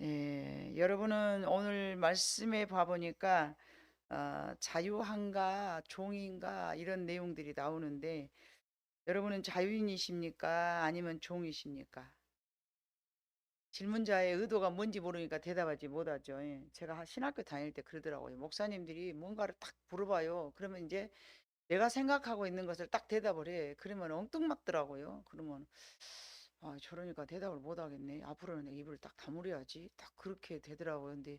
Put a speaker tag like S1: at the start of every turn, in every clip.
S1: 예, 여러분은 오늘 말씀에 봐보니까 자유한가 종인가 이런 내용들이 나오는데 여러분은 자유인이십니까? 아니면 종이십니까? 질문자의 의도가 뭔지 모르니까 대답하지 못하죠. 예, 제가 신학교 다닐 때 그러더라고요. 목사님들이 뭔가를 딱 물어봐요. 그러면 이제 내가 생각하고 있는 것을 딱 대답을 해. 그러면 엉뚱맞더라고요. 그러면 저러니까 대답을 못 하겠네. 앞으로는 입을 딱 다물어야지. 딱 그렇게 되더라고요. 근데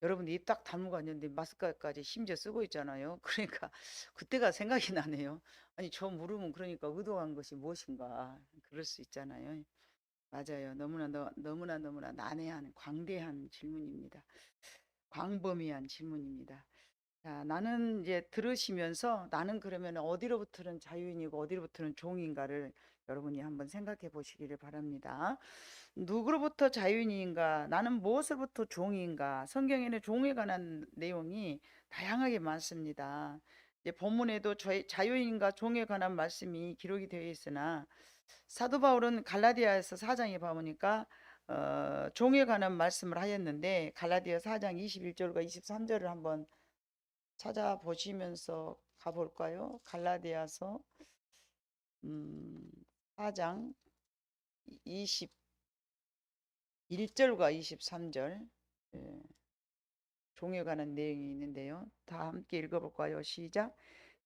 S1: 여러분 입 딱 다물고 왔는데 마스크까지 심지어 쓰고 있잖아요. 그러니까 그때가 생각이 나네요. 아니 저 물으면 그러니까 의도한 것이 무엇인가 그럴 수 있잖아요. 맞아요. 너무나 난해한 광대한 질문입니다. 광범위한 질문입니다. 자, 나는 이제 들으시면서 나는 그러면 어디로부터는 자유인이고 어디로부터는 종인가를 여러분이 한번 생각해 보시기를 바랍니다. 누구로부터 자유인인가? 나는 무엇으로부터 종인가? 성경에는 종에 관한 내용이 다양하게 많습니다. 이제 본문에도 자유인과 종에 관한 말씀이 기록이 되어 있으나 사도 바울은 갈라디아에서 4장에 보니까 종에 관한 말씀을 하였는데 갈라디아 4장 21절과 23절을 한번 찾아보시면서 가볼까요? 갈라디아서 4장 21절과 23절 종에 관한 내용이 있는데요. 다 함께 읽어볼까요? 시작.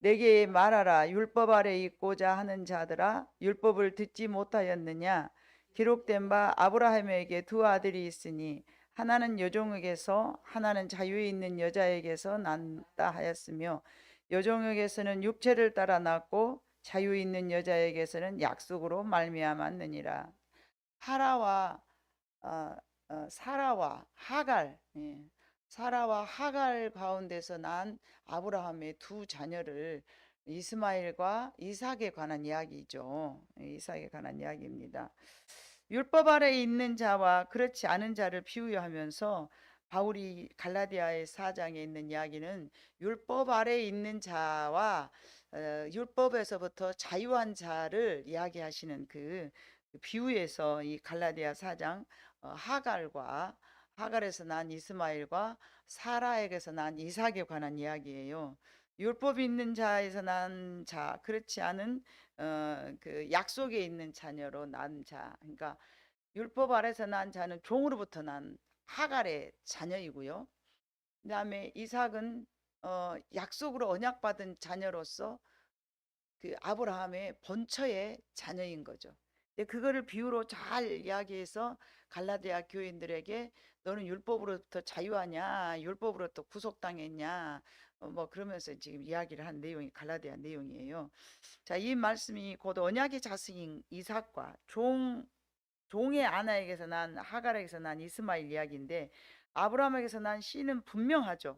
S1: 내게 말하라. 율법 아래 있고자 하는 자들아 율법을 듣지 못하였느냐? 기록된 바 아브라함에게 두 아들이 있으니 하나는 여종에게서 하나는 자유에 있는 여자에게서 난다 하였으며 여종에게서는 육체를 따라 낳고 자유에 있는 여자에게서는 약속으로 말미암았느니라. 하라와 사라와 하갈, 사라와 하갈 가운데서 난 아브라함의 두 자녀를 이스마엘과 이삭에 관한 이야기죠. 이삭에 관한 이야기입니다. 율법 아래 있는 자와 그렇지 않은 자를 비유하면서 바울이 갈라디아의 4장에 있는 이야기는 율법 아래 있는 자와 율법에서부터 자유한 자를 이야기하시는 그 비유에서 이 갈라디아 4장 하갈과 하갈에서 난 이스마엘과 사라에게서 난 이삭에 관한 이야기예요. 율법이 있는 자에서 난 자, 그렇지 않은 그 약속에 있는 자녀로 난 자. 그러니까 율법 아래서 난 자는 종으로부터 난 하갈의 자녀이고요. 그다음에 이삭은 약속으로 언약받은 자녀로서 그 아브라함의 본처의 자녀인 거죠. 근데 그거를 비유로 잘 이야기해서 갈라디아 교인들에게 너는 율법으로부터 자유하냐, 율법으로부터 구속당했냐, 뭐 그러면서 지금 이야기를 한 내용이 갈라디아 내용이에요. 자, 이 말씀이 곧 언약의 자식인 이삭과 종의 아나에게서 난 하갈에게서 난 이스마엘 이야기인데 아브라함에게서 난 씨는 분명하죠.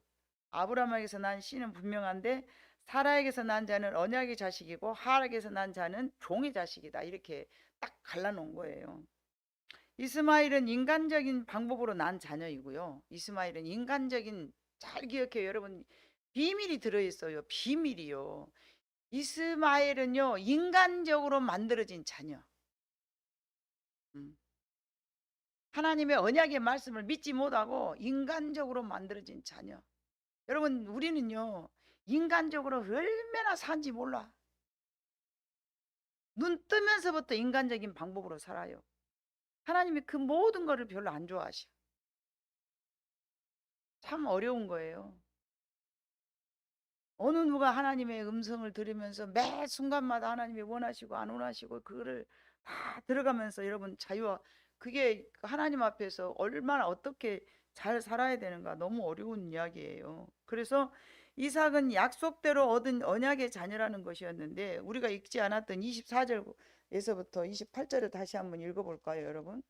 S1: 아브라함에게서 난 씨는 분명한데 사라에게서 난 자는 언약의 자식이고 하락에서 난 자는 종의 자식이다. 이렇게 딱 갈라놓은 거예요. 이스마엘은 인간적인 방법으로 난 자녀이고요. 이스마엘은 인간적인 잘 기억해요. 여러분 비밀이 들어있어요. 비밀이요. 이스마엘은요 인간적으로 만들어진 자녀. 음. 하나님의 언약의 말씀을 믿지 못하고 인간적으로 만들어진 자녀. 여러분 우리는요 인간적으로 얼마나 산지 몰라. 눈 뜨면서부터 인간적인 방법으로 살아요. 하나님이 그 모든 거를 별로 안 좋아하셔. 참 어려운 거예요. 어느 누가 하나님의 음성을 들으면서 매 순간마다 하나님이 원하시고 안 원하시고 그거를 다 들어가면서 여러분 자유와 그게 하나님 앞에서 얼마나 어떻게 잘 살아야 되는가 너무 어려운 이야기예요. 그래서 이삭은 약속대로 얻은 언약의 자녀라는 것이었는데 우리가 읽지 않았던 24절에서부터 28절을 다시 한번 읽어볼까요, 여러분?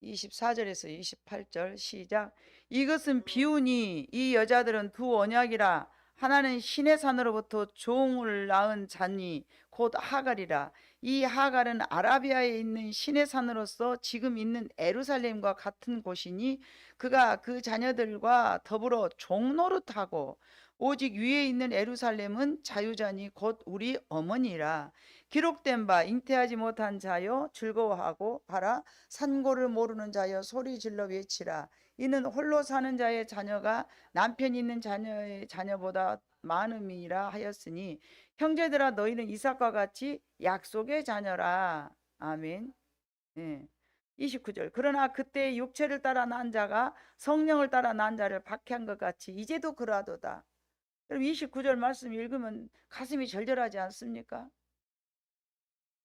S1: 24절에서 28절 시작. 이것은 비유니 이 여자들은 두 언약이라 하나는 신의 산으로부터 종을 낳은 자니 곧 하갈이라. 이 하갈은 아라비아에 있는 신의 산으로서 지금 있는 에루살렘과 같은 곳이니 그가 그 자녀들과 더불어 종노릇하고 오직 위에 있는 에루살렘은 자유자니 곧 우리 어머니라. 기록된 바 잉태하지 못한 자여 즐거워하고 하라. 산고를 모르는 자여 소리 질러 외치라. 이는 홀로 사는 자의 자녀가 남편 있는 자녀의 자녀보다 많음이라 하였으니 형제들아 너희는 이삭과 같이 약속의 자녀라. 아멘. 예. 29절. 그러나 그때 육체를 따라 난 자가 성령을 따라 난 자를 박해한 것 같이 이제도 그러하도다. 그럼 29절 말씀 읽으면 가슴이 절절하지 않습니까?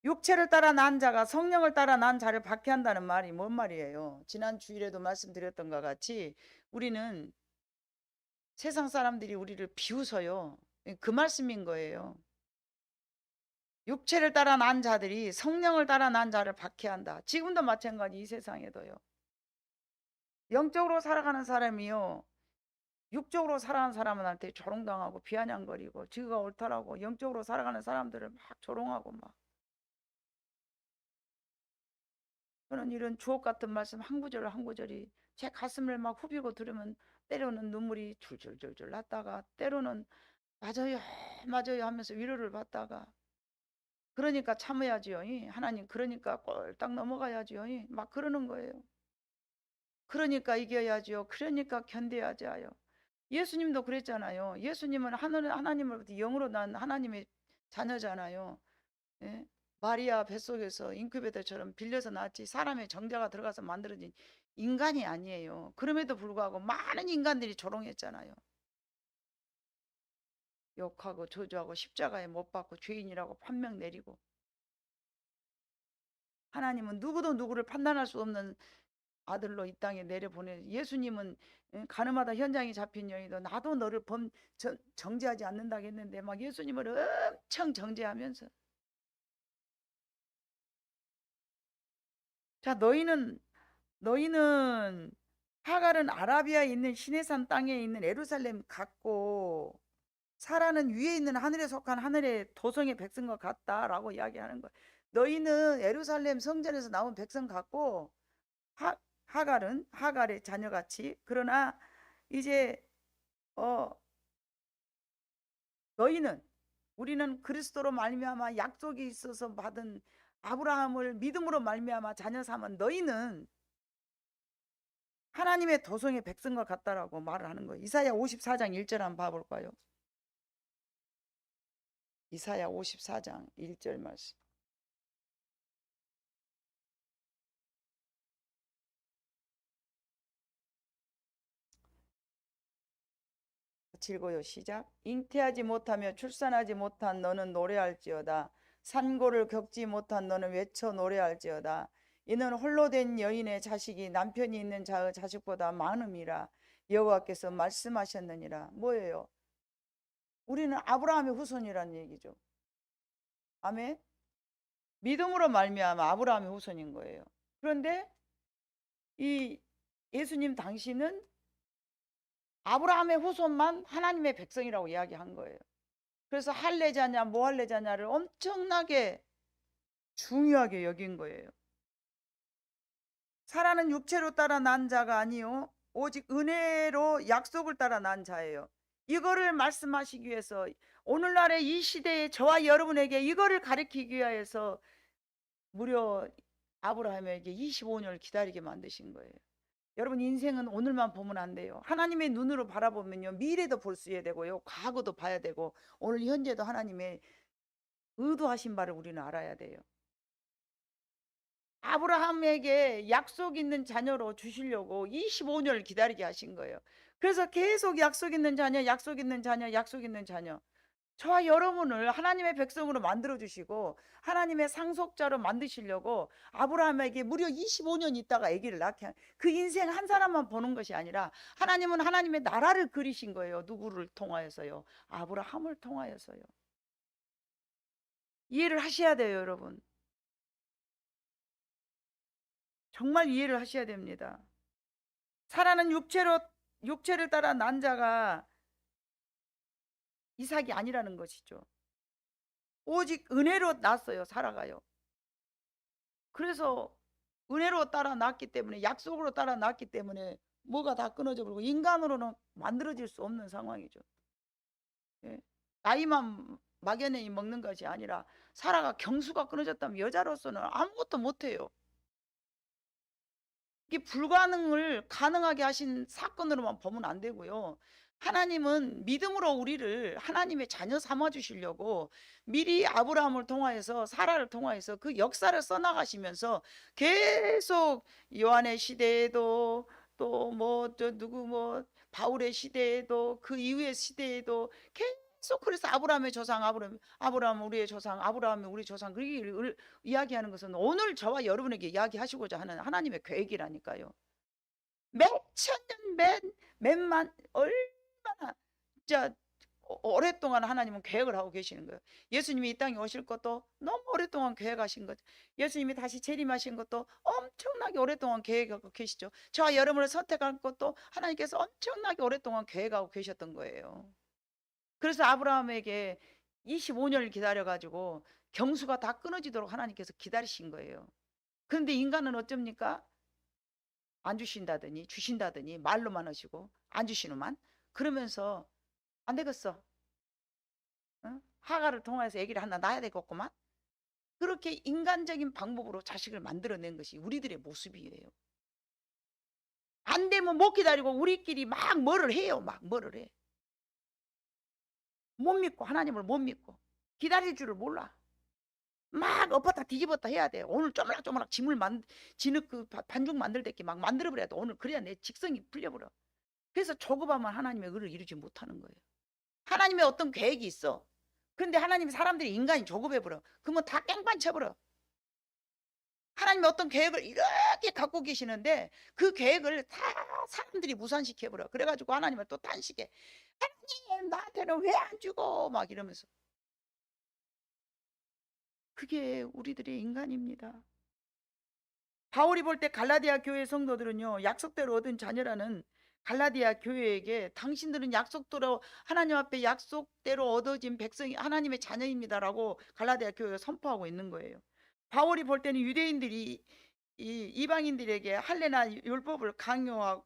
S1: 육체를 따라 난 자가 성령을 따라 난 자를 박해한다는 말이 뭔 말이에요? 지난 주일에도 말씀드렸던 것 같이 우리는 세상 사람들이 우리를 비웃어요. 그 말씀인 거예요. 육체를 따라 난 자들이 성령을 따라 난 자를 박해한다. 지금도 마찬가지 이 세상에도요. 영적으로 살아가는 사람이요. 육적으로 살아가는 사람한테 조롱당하고 비아냥거리고 지가 옳다라고 영적으로 살아가는 사람들을 막 조롱하고 막 저는 이런 주옥 같은 말씀 한 구절 한 구절이 제 가슴을 막 후비고 들으면 때로는 눈물이 줄줄줄줄 났다가 때로는 맞아요 맞아요 하면서 위로를 받다가 그러니까 참아야지요. 하나님 그러니까 꼴딱 넘어가야지요. 막 그러는 거예요. 그러니까 이겨야지요. 그러니까 견뎌야지 하요. 예수님도 그랬잖아요. 예수님은 하나님으로부터 영으로 난 하나님의 자녀잖아요. 예? 마리아 뱃속에서 인큐베이터처럼 빌려서 낳았지 사람의 정자가 들어가서 만들어진 인간이 아니에요. 그럼에도 불구하고 많은 인간들이 조롱했잖아요. 욕하고 저주하고 십자가에 못 박고 죄인이라고 판명 내리고 하나님은 누구도 누구를 판단할 수 없는 아들로 이 땅에 내려보내. 예수님은 가늠하다 현장에 잡힌 여인도 나도 너를 정죄하지 않는다고 했는데 막 예수님을 엄청 정죄하면서 자 너희는 하갈은 아라비아에 있는 시내산 땅에 있는 예루살렘 같고 사라는 위에 있는 하늘에 속한 하늘의 도성의 백성과 같다라고 이야기하는 거예요. 너희는 예루살렘 성전에서 나온 백성 같고 하갈은 하갈의 자녀같이 그러나 이제 너희는 우리는 그리스도로 말미암아 약속이 있어서 받은 아브라함을 믿음으로 말미암아 자녀 삼은 너희는 하나님의 도성의 백성과 같다라고 말을 하는 거예요. 이사야 54장 1절 한번 봐볼까요? 이사야 54장 1절 말씀. 읽어요. 시작. 잉태하지 못하며 출산하지 못한 너는 노래할지어다. 산고를 겪지 못한 너는 외쳐 노래할지어다. 이는 홀로 된 여인의 자식이 남편이 있는 자의 자식보다 많음이라 여호와께서 말씀하셨느니라. 뭐예요? 우리는 아브라함의 후손이라는 얘기죠. 아멘. 믿음으로 말미암아 아브라함의 후손인 거예요. 그런데 이 예수님 당시는 아브라함의 후손만 하나님의 백성이라고 이야기한 거예요. 그래서 할례자냐 뭐 할례자냐를 엄청나게 중요하게 여긴 거예요. 사라는 육체로 따라 난 자가 아니요 오직 은혜로 약속을 따라 난 자예요. 이거를 말씀하시기 위해서 오늘날의 이 시대에 저와 여러분에게 이거를 가르치기 위해서 무려 아브라함에게 25년을 기다리게 만드신 거예요. 여러분 인생은 오늘만 보면 안 돼요. 하나님의 눈으로 바라보면요 미래도 볼 수 있어야 되고요 과거도 봐야 되고 오늘 현재도 하나님의 의도하신 바를 우리는 알아야 돼요. 아브라함에게 약속 있는 자녀로 주시려고 25년을 기다리게 하신 거예요. 그래서 계속 약속 있는 자녀 약속 있는 자녀 약속 있는 자녀 저와 여러분을 하나님의 백성으로 만들어 주시고 하나님의 상속자로 만드시려고 아브라함에게 무려 25년 있다가 아기를 낳게 그 인생 한 사람만 보는 것이 아니라 하나님은 하나님의 나라를 그리신 거예요. 누구를 통하여서요? 아브라함을 통하여서요. 이해를 하셔야 돼요, 여러분. 정말 이해를 하셔야 됩니다. 사라는 육체를 따라 난 자가 이삭이 아니라는 것이죠. 오직 은혜로 낳았어요. 살아가요. 그래서 은혜로 따라 낳았기 때문에 약속으로 따라 낳았기 때문에 뭐가 다 끊어져 버리고 인간으로는 만들어질 수 없는 상황이죠. 예. 나이만 막연히 먹는 것이 아니라 사라가 경수가 끊어졌다면 여자로서는 아무것도 못해요. 이게 불가능을 가능하게 하신 사건으로만 보면 안 되고요. 하나님은 믿음으로 우리를 하나님의 자녀 삼아 주시려고 미리 아브라함을 통하여서 사라를 통하여서 그 역사를 써나가시면서 계속 요한의 시대에도 또 뭐 저 누구 뭐 바울의 시대에도 그 이후의 시대에도 계속 그래서 아브라함의 조상 아브라함 우리의 조상 아브라함이 우리 조상 그렇게 이야기하는 것은 오늘 저와 여러분에게 이야기하시고자 하는 하나님의 계획이라니까요. 몇 천 년, 몇만 얼마나 진짜 오랫동안 하나님은 계획을 하고 계시는 거예요. 예수님이 이 땅에 오실 것도 너무 오랫동안 계획하신 거죠. 예수님이 다시 재림하신 것도 엄청나게 오랫동안 계획하고 계시죠. 저와 여러분을 선택할 것도 하나님께서 엄청나게 오랫동안 계획하고 계셨던 거예요. 그래서 아브라함에게 25년을 기다려가지고 경수가 다 끊어지도록 하나님께서 기다리신 거예요. 그런데 인간은 어쩝니까? 안 주신다더니 주신다더니 말로만 하시고 안 주시노만 그러면서 안 되겠어. 응? 하가를 통해서 아기를 하나 낳아야 되겠구만. 그렇게 인간적인 방법으로 자식을 만들어낸 것이 우리들의 모습이에요. 안 되면 못 기다리고 우리끼리 막 뭐를 해요. 막 뭐를 해. 못 믿고 하나님을 못 믿고 기다릴 줄을 몰라. 막 엎었다 뒤집었다 해야 돼. 오늘 쪼물락쪼물락 진흙 그 반죽 만들듯이 막 만들어버려야 돼. 오늘 그래야 내 직성이 풀려버려. 그래서 조급하면 하나님의 의를 이루지 못하는 거예요. 하나님의 어떤 계획이 있어. 그런데 하나님 사람들이 인간이 조급해버려. 그러면 다 깽판 쳐버려. 하나님의 어떤 계획을 이렇게 갖고 계시는데 그 계획을 다 사람들이 무산시켜버려. 그래가지고 하나님을 또 탄식해. 하나님 나한테는 왜 안 주고 막 이러면서. 그게 우리들의 인간입니다. 바울이 볼 때 갈라디아 교회 성도들은요 약속대로 얻은 자녀라는 갈라디아 교회에게 당신들은 약속대로 하나님 앞에 약속대로 얻어진 백성이 하나님의 자녀입니다라고 갈라디아 교회가 선포하고 있는 거예요. 바울이 볼 때는 유대인들이 이 이방인들에게 할례나 율법을 강요하지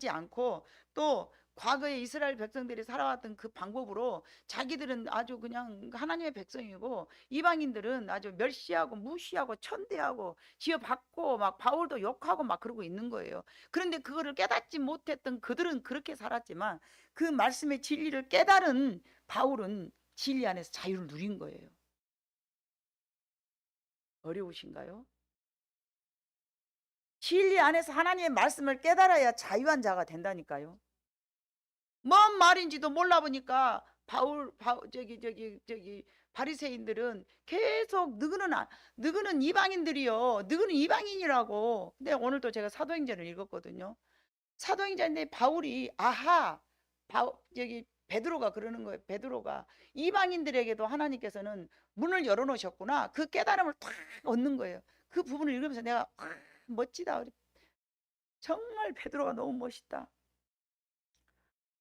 S1: 않고 또 과거에 이스라엘 백성들이 살아왔던 그 방법으로 자기들은 아주 그냥 하나님의 백성이고 이방인들은 아주 멸시하고 무시하고 천대하고 지어받고 막 바울도 욕하고 막 그러고 있는 거예요. 그런데 그거를 깨닫지 못했던 그들은 그렇게 살았지만 그 말씀의 진리를 깨달은 바울은 진리 안에서 자유를 누린 거예요. 어려우신가요? 진리 안에서 하나님의 말씀을 깨달아야 자유한 자가 된다니까요. 뭔 말인지도 몰라 보니까 바리새인들은 계속 너희는 이방인들이요. 너희는 이방인이라고. 근데 오늘도 제가 사도행전을 읽었거든요. 사도행전인데 바울이 베드로가 그러는 거예요. 베드로가 이방인들에게도 하나님께서는 문을 열어놓으셨구나. 그 깨달음을 탁 얻는 거예요. 그 부분을 읽으면서 내가 멋지다. 정말 베드로가 너무 멋있다.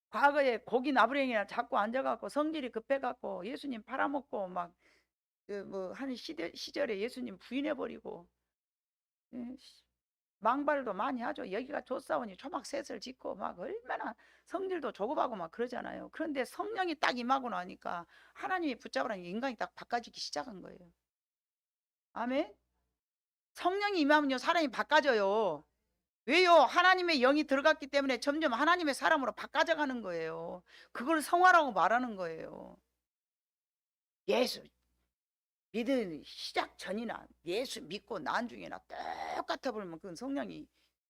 S1: 과거에 고기 나부랭이나 잡고 앉아갖고 성질이 급해갖고 예수님 팔아먹고 막 그 뭐 하는 시절에 예수님 부인해버리고 망발도 많이 하죠. 여기가 좋사오니 초막 셋을 짓고 막 얼마나 성질도 조급하고 막 그러잖아요. 그런데 성령이 딱 임하고 나니까 하나님이 붙잡으라니 인간이 딱 바꿔지기 시작한 거예요. 아멘. 성령이 임하면요 사람이 바꿔져요. 왜요? 하나님의 영이 들어갔기 때문에 점점 하나님의 사람으로 바꿔져 가는 거예요. 그걸 성화라고 말하는 거예요. 예수 믿은 시작 전이나 예수 믿고 난 중이나 똑같아 보면 그건 성령이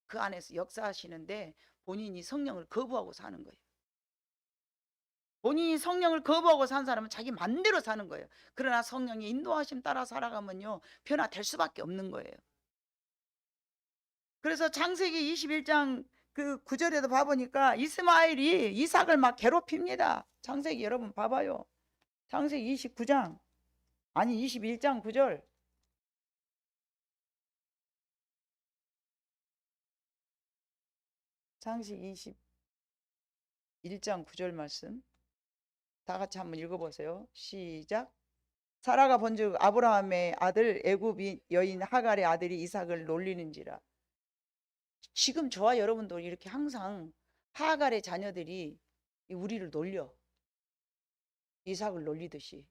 S1: 그 안에서 역사하시는데 본인이 성령을 거부하고 사는 거예요. 본인이 성령을 거부하고 산 사람은 자기 맘대로 사는 거예요. 그러나 성령의 인도하심 따라 살아가면요 변화될 수밖에 없는 거예요. 그래서 창세기 21장 그 9절에도 봐보니까 이스마엘이 이삭을 막 괴롭힙니다. 창세기 여러분 봐봐요. 창세기 29장 아니 21장 9절. 창세기 21장 9절 말씀 다 같이 한번 읽어보세요. 시작. 사라가 본즉 아브라함의 아들 애굽 여인 하갈의 아들이 이삭을 놀리는지라. 지금 저와 여러분도 이렇게 항상 하갈의 자녀들이 우리를 놀려. 이삭을 놀리듯이.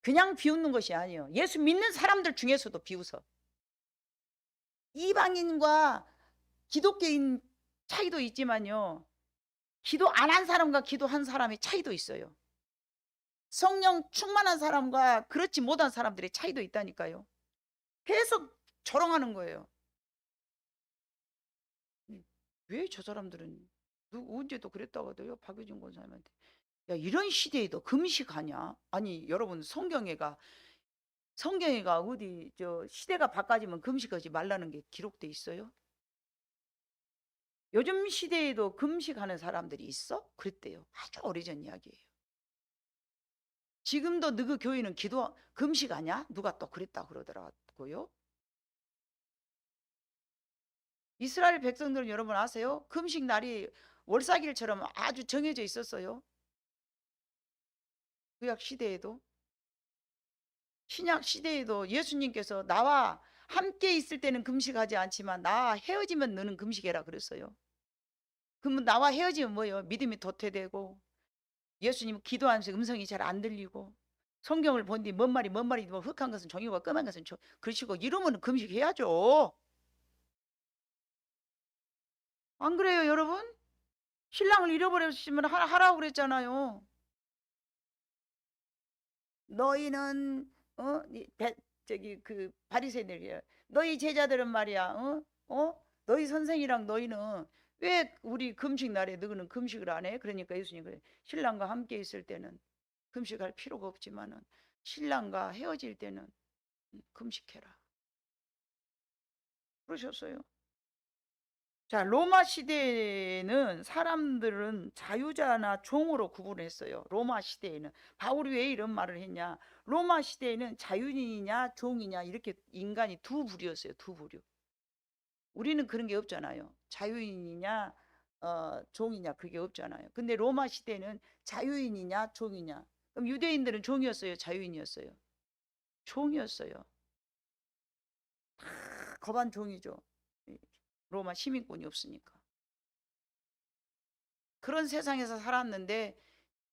S1: 그냥 비웃는 것이 아니에요. 예수 믿는 사람들 중에서도 비웃어. 이방인과 기독교인 차이도 있지만요, 기도 안 한 사람과 기도한 사람의 차이도 있어요. 성령 충만한 사람과 그렇지 못한 사람들의 차이도 있다니까요. 계속 조롱하는 거예요. 왜 저 사람들은 언제도 그랬다고 하더요, 박유진 권사님한테. 야, 이런 시대에도 금식하냐? 아니, 여러분, 성경에가 어디 시대가 바꿔지면 금식하지 말라는 게 기록돼 있어요? 요즘 시대에도 금식하는 사람들이 있어? 그랬대요. 아주 오래전 이야기예요. 지금도 너그 교회는 금식하냐? 누가 또 그랬다 그러더라고요. 이스라엘 백성들은 여러분 아세요? 금식 날이 월삭일처럼 아주 정해져 있었어요. 구약 시대에도. 신약 시대에도 예수님께서 나와 함께 있을 때는 금식하지 않지만 나와 헤어지면 너는 금식해라 그랬어요. 그러면 나와 헤어지면 뭐예요? 믿음이 도태되고, 예수님 기도하면서 음성이 잘 안 들리고, 성경을 본 뒤 뭔 말이 뭐 흑한 것은 종이고 끔한 것은 그러시고, 이러면 금식해야죠. 안 그래요, 여러분? 신랑을 잃어버렸으면 하라고 그랬잖아요. 너희는 그 바리새인들이야. 너희 제자들은 말이야. 너희 선생이랑 너희는 왜 우리 금식 날에 너희는 금식을 안 해? 그러니까 예수님 그래. 신랑과 함께 있을 때는 금식할 필요가 없지만은 신랑과 헤어질 때는 금식해라. 그러셨어요. 자, 로마 시대에는 사람들은 자유자나 종으로 구분했어요. 로마 시대에는. 바울이 왜 이런 말을 했냐? 로마 시대에는 자유인이냐 종이냐 이렇게 인간이 두 부류였어요. 두 부류. 우리는 그런 게 없잖아요. 자유인이냐 종이냐 그게 없잖아요. 근데 로마 시대는 자유인이냐 종이냐. 그럼 유대인들은 종이었어요, 자유인이었어요? 종이었어요. 다 거반 종이죠. 로마 시민권이 없으니까. 그런 세상에서 살았는데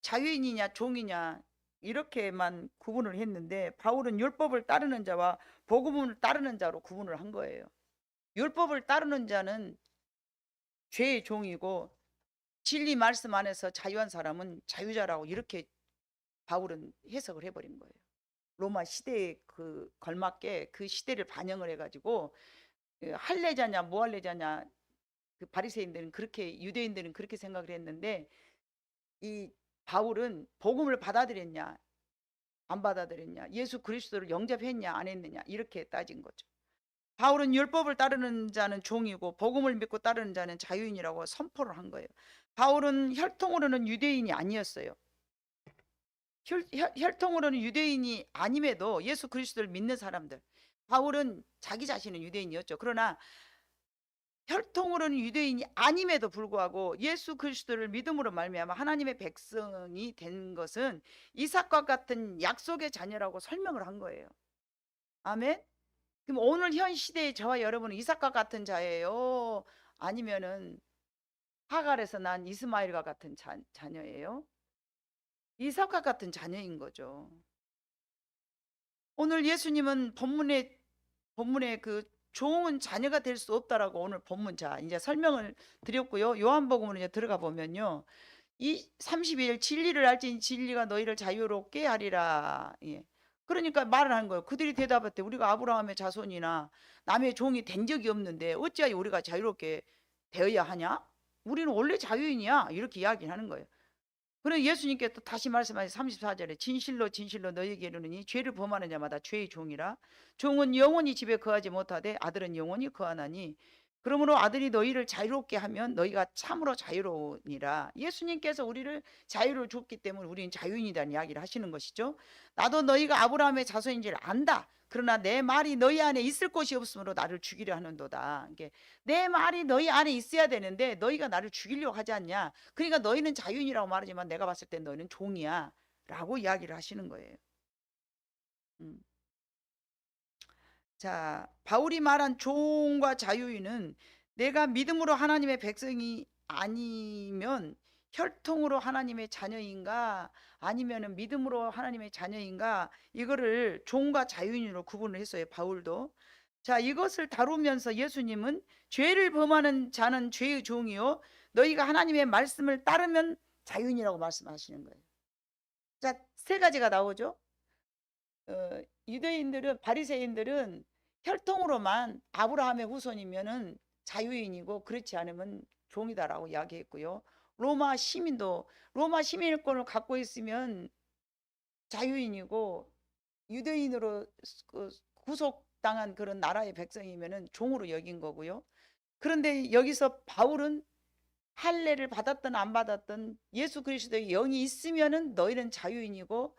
S1: 자유인이냐 종이냐 이렇게만 구분을 했는데, 바울은 율법을 따르는 자와 복음을 따르는 자로 구분을 한 거예요. 율법을 따르는 자는 죄의 종이고, 진리 말씀 안에서 자유한 사람은 자유자라고, 이렇게 바울은 해석을 해버린 거예요. 로마 시대에 그 걸맞게 그 시대를 반영을 해가지고, 할례자냐 무할례자냐, 그 바리새인들은 그렇게, 유대인들은 그렇게 생각을 했는데, 이 바울은 복음을 받아들였냐 안 받아들였냐, 예수 그리스도를 영접했냐 안 했느냐, 이렇게 따진 거죠. 바울은 율법을 따르는 자는 종이고 복음을 믿고 따르는 자는 자유인이라고 선포를 한 거예요. 바울은 혈통으로는 유대인이 아니었어요. 혈통으로는 유대인이 아님에도 예수 그리스도를 믿는 사람들, 바울은 자기 자신은 유대인이었죠. 그러나 혈통으로는 유대인이 아님에도 불구하고 예수 그리스도를 믿음으로 말미암아 하나님의 백성이 된 것은 이삭과 같은 약속의 자녀라고 설명을 한 거예요. 아멘. 그럼 오늘 현 시대의 저와 여러분은 이삭과 같은 자예요? 아니면은 하갈에서 난 이스마엘과 같은 자녀예요? 이삭과 같은 자녀인 거죠. 오늘 예수님은 본문에 그 종은 자녀가 될 수 없다라고 오늘 본문, 자 이제 설명을 드렸고요. 요한복음으로 이제 들어가 보면요, 이 32절 진리를 알지니 진리가 너희를 자유롭게 하리라. 예. 그러니까 말을 하는 거예요. 그들이 대답할 우리가 아브라함의 자손이나 남의 종이 된 적이 없는데 어찌하여 우리가 자유롭게 되어야 하냐? 우리는 원래 자유인이야, 이렇게 이야기하는 거예요. 그래서 예수님께 또 다시 말씀하신 34절에 진실로 진실로 너희에게 이르노니 죄를 범하는 자마다 죄의 종이라. 종은 영원히 집에 거하지 못하되 아들은 영원히 거하나니, 그러므로 아들이 너희를 자유롭게 하면 너희가 참으로 자유로우니라. 예수님께서 우리를 자유를 줬기 때문에 우리는 자유인이라는 이야기를 하시는 것이죠. 나도 너희가 아브라함의 자손인 줄 안다. 그러나 내 말이 너희 안에 있을 곳이 없으므로 나를 죽이려 하는도다. 내 말이 너희 안에 있어야 되는데 너희가 나를 죽이려고 하지 않냐. 그러니까 너희는 자유인이라고 말하지만 내가 봤을 때 너희는 종이야 라고 이야기를 하시는 거예요. 자, 바울이 말한 종과 자유인은 내가 믿음으로 하나님의 백성이 아니면 혈통으로 하나님의 자녀인가 아니면은 믿음으로 하나님의 자녀인가, 이거를 종과 자유인으로 구분을 했어요, 바울도. 자, 이것을 다루면서 예수님은 죄를 범하는 자는 죄의 종이요 너희가 하나님의 말씀을 따르면 자유인이라고 말씀하시는 거예요. 자, 세 가지가 나오죠. 유대인들은, 바리새인들은 혈통으로만 아브라함의 후손이면은 자유인이고 그렇지 않으면 종이다라고 이야기했고요. 로마 시민도 로마 시민권을 갖고 있으면 자유인이고, 유대인으로 구속당한 그런 나라의 백성이면은 종으로 여긴 거고요. 그런데 여기서 바울은 할례를 받았든 안 받았든 예수 그리스도의 영이 있으면은 너희는 자유인이고,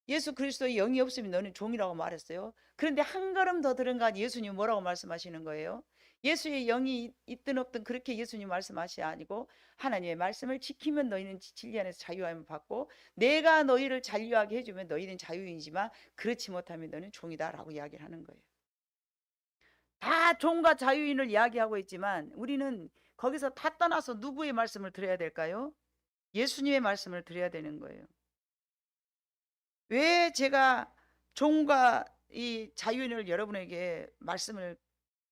S1: 예수 그리스도의 영이 없으면 너는 종이라고 말했어요. 그런데 한 걸음 더 들은가 예수님 뭐라고 말씀하시는 거예요? 예수의 영이 있든 없든 그렇게 예수님 말씀하시 아니고, 하나님의 말씀을 지키면 너희는 진리 안에서 자유함을 받고, 내가 너희를 자유하게 해주면 너희는 자유인이지만 그렇지 못하면 너는 종이다라고 이야기를 하는 거예요. 다 종과 자유인을 이야기하고 있지만 우리는 거기서 다 떠나서 누구의 말씀을 들어야 될까요? 예수님의 말씀을 들어야 되는 거예요. 왜 제가 종과 이 자유인을 여러분에게 말씀을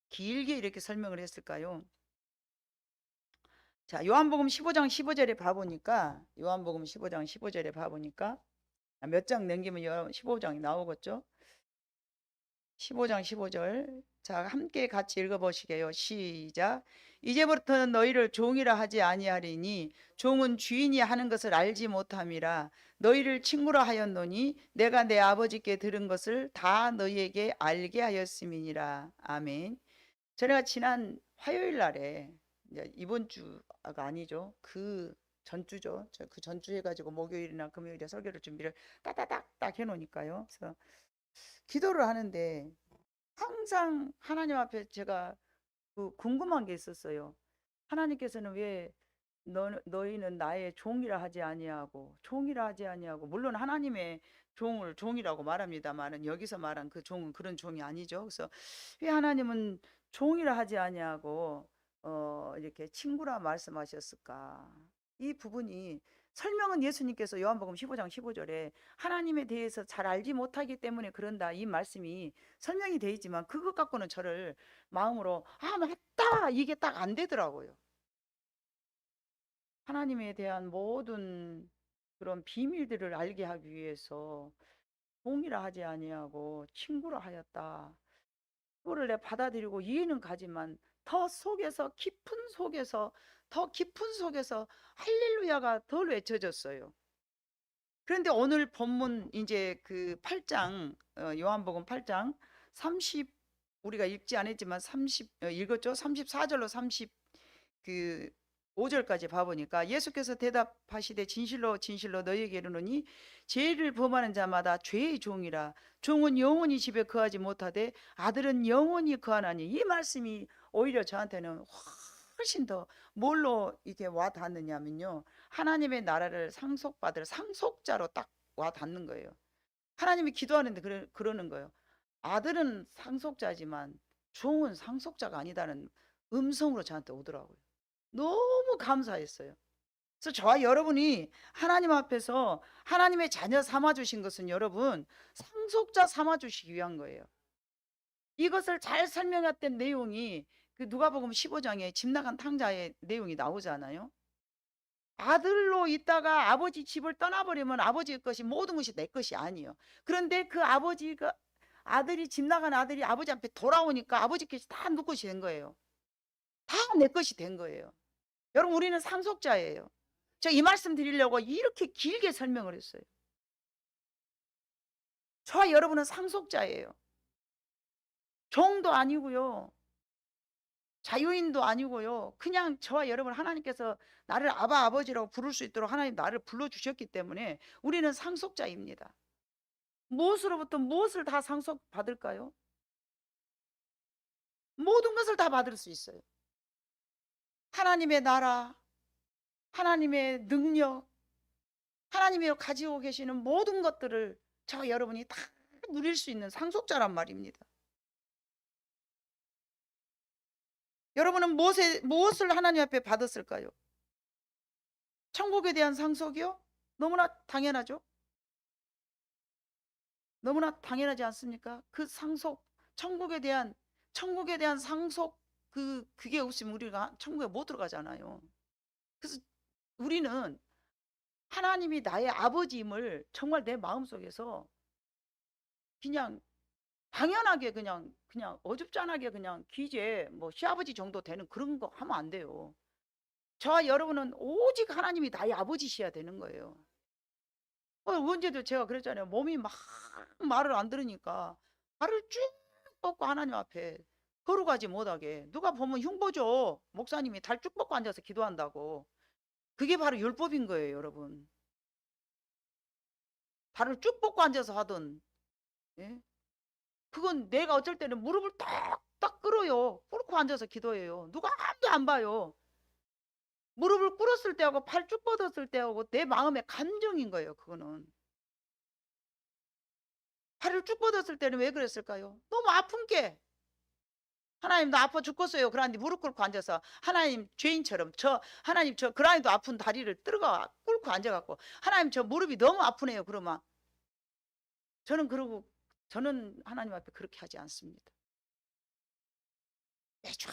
S1: 길게 이렇게 설명을 했을까요? 자, 요한복음 15장 15절에 봐보니까, 요한복음 15장 15절에 봐보니까 몇 장 넘기면 15장이 나오겠죠? 15장 15절. 자, 함께 같이 읽어보시게요. 시작. 이제부터는 너희를 종이라 하지 아니하리니 종은 주인이 하는 것을 알지 못함이라. 너희를 친구라 하였노니 내가 내 아버지께 들은 것을 다 너희에게 알게 하였음이니라. 아멘. 저희가 지난 화요일 날에, 이번 주가 아니죠, 그 전주죠. 그 전주 해가지고 목요일이나 금요일에 설교를 준비를 따다닥딱 해놓으니까요. 그래서 기도를 하는데 항상 하나님 앞에 제가 궁금한 게 있었어요. 하나님께서는 왜 너희는 나의 종이라 하지 아니하고, 종이라 하지 아니하고, 물론 하나님의 종을 종이라고 말합니다만은 여기서 말한 그 종은 그런 종이 아니죠. 그래서 왜 하나님은 종이라 하지 아니하고 이렇게 친구라 말씀하셨을까? 이 부분이, 설명은 예수님께서 요한복음 15장 15절에 하나님에 대해서 잘 알지 못하기 때문에 그런다, 이 말씀이 설명이 되어 있지만 그것 갖고는 저를 마음으로 맞다, 이게 딱 안 되더라고요. 하나님에 대한 모든 그런 비밀들을 알게 하기 위해서 종이라 하지 아니하고 친구라 하였다. 그거를 내 받아들이고 이해는 가지만 더 속에서, 깊은 속에서, 더 깊은 속에서 할렐루야가 덜 외쳐졌어요. 그런데 오늘 본문 이제 그 8장, 요한복음 8장 30, 우리가 읽지 않았지만 30 읽었죠? 34절로 30 그 5절까지 봐보니까 예수께서 대답하시되 진실로 진실로 너희에게 이르노니 죄를 범하는 자마다 죄의 종이라. 종은 영원히 집에 거하지 못하되 아들은 영원히 거하나니. 이 말씀이 오히려 저한테는 훨씬 더 뭘로 이렇게 와 닿느냐면요, 하나님의 나라를 상속받을 상속자로 딱 와 닿는 거예요. 하나님이 기도하는데 그러는 거예요. 아들은 상속자지만 종은 상속자가 아니다는 음성으로 저한테 오더라고요. 너무 감사했어요. 그래서 저와 여러분이 하나님 앞에서 하나님의 자녀 삼아 주신 것은 여러분 상속자 삼아 주시기 위한 거예요. 이것을 잘 설명했던 내용이 그 누가복음 15장에 집 나간 탕자의 내용이 나오잖아요. 아들로 있다가 아버지 집을 떠나버리면 아버지 것이, 모든 것이 내 것이 아니에요. 그런데 그 아버지가, 아들이, 집 나간 아들이 아버지 앞에 돌아오니까 아버지 것이 다 누 것이 된 거예요. 다 내 것이 된 거예요. 여러분, 우리는 상속자예요. 저 이 말씀 드리려고 이렇게 길게 설명을 했어요. 저와 여러분은 상속자예요. 종도 아니고요, 자유인도 아니고요. 그냥 저와 여러분, 하나님께서 나를 아바 아버지라고 부를 수 있도록 하나님 나를 불러주셨기 때문에 우리는 상속자입니다. 무엇으로부터 무엇을 다 상속받을까요? 모든 것을 다 받을 수 있어요. 하나님의 나라, 하나님의 능력, 하나님이 가지고 계시는 모든 것들을 저와 여러분이 다 누릴 수 있는 상속자란 말입니다. 여러분은 무엇을 하나님 앞에 받았을까요? 천국에 대한 상속이요? 너무나 당연하죠. 너무나 당연하지 않습니까? 그 상속, 천국에 대한 상속, 그게 없으면 우리가 천국에 못 들어가잖아요. 그래서 우리는 하나님이 나의 아버지임을 정말 내 마음속에서 그냥 당연하게 그냥 어줍잖하게 그냥 기재 뭐 시아버지 정도 되는 그런 거 하면 안 돼요. 저와 여러분은 오직 하나님이 나의 아버지셔야 되는 거예요. 언제도 제가 그랬잖아요. 몸이 막 말을 안 들으니까 발을 쭉 뻗고 하나님 앞에 걸어가지 못하게. 누가 보면 흉보죠. 목사님이 달 쭉 뻗고 앉아서 기도한다고. 그게 바로 율법인 거예요, 여러분. 발을 쭉 뻗고 앉아서 하던, 예? 그건 내가 어쩔 때는 무릎을 딱딱 끌어요. 꿇고 앉아서 기도해요. 누가 아무도 안 봐요. 무릎을 꿇었을 때하고 팔 쭉 뻗었을 때하고 내 마음의 감정인 거예요, 그거는. 팔을 쭉 뻗었을 때는 왜 그랬을까요? 너무 아픈 게. 하나님 나 아파 죽겠어요. 그러는데 무릎 꿇고 앉아서 하나님 죄인처럼 하나님 저 그라인도 아픈 다리를 들어가 꿇고 앉아갖고 하나님 저 무릎이 너무 아프네요. 그러면 저는 하나님 앞에 그렇게 하지 않습니다. 매주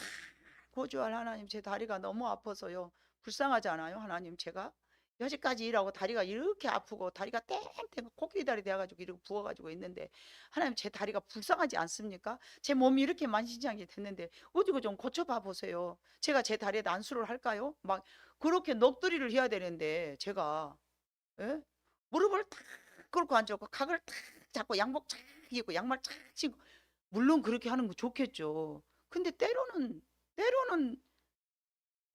S1: 고주할 하나님 제 다리가 너무 아파서요. 불쌍하지 않아요? 하나님 제가 여기까지 일하고 다리가 이렇게 아프고 다리가 땡땡 코끼리 다리 돼가지고 이렇게 부어가지고 있는데 하나님 제 다리가 불쌍하지 않습니까? 제 몸이 이렇게 만신창이 됐는데 어디고 좀 고쳐봐 보세요. 제가 제 다리에 난수를 할까요? 막 그렇게 넋두리를 해야 되는데 제가 예? 무릎을 탁 꿇고 앉았고 각을 탁 잡고 양복 착 입고 양말 착 신고 물론 그렇게 하는 거 좋겠죠. 근데 때로는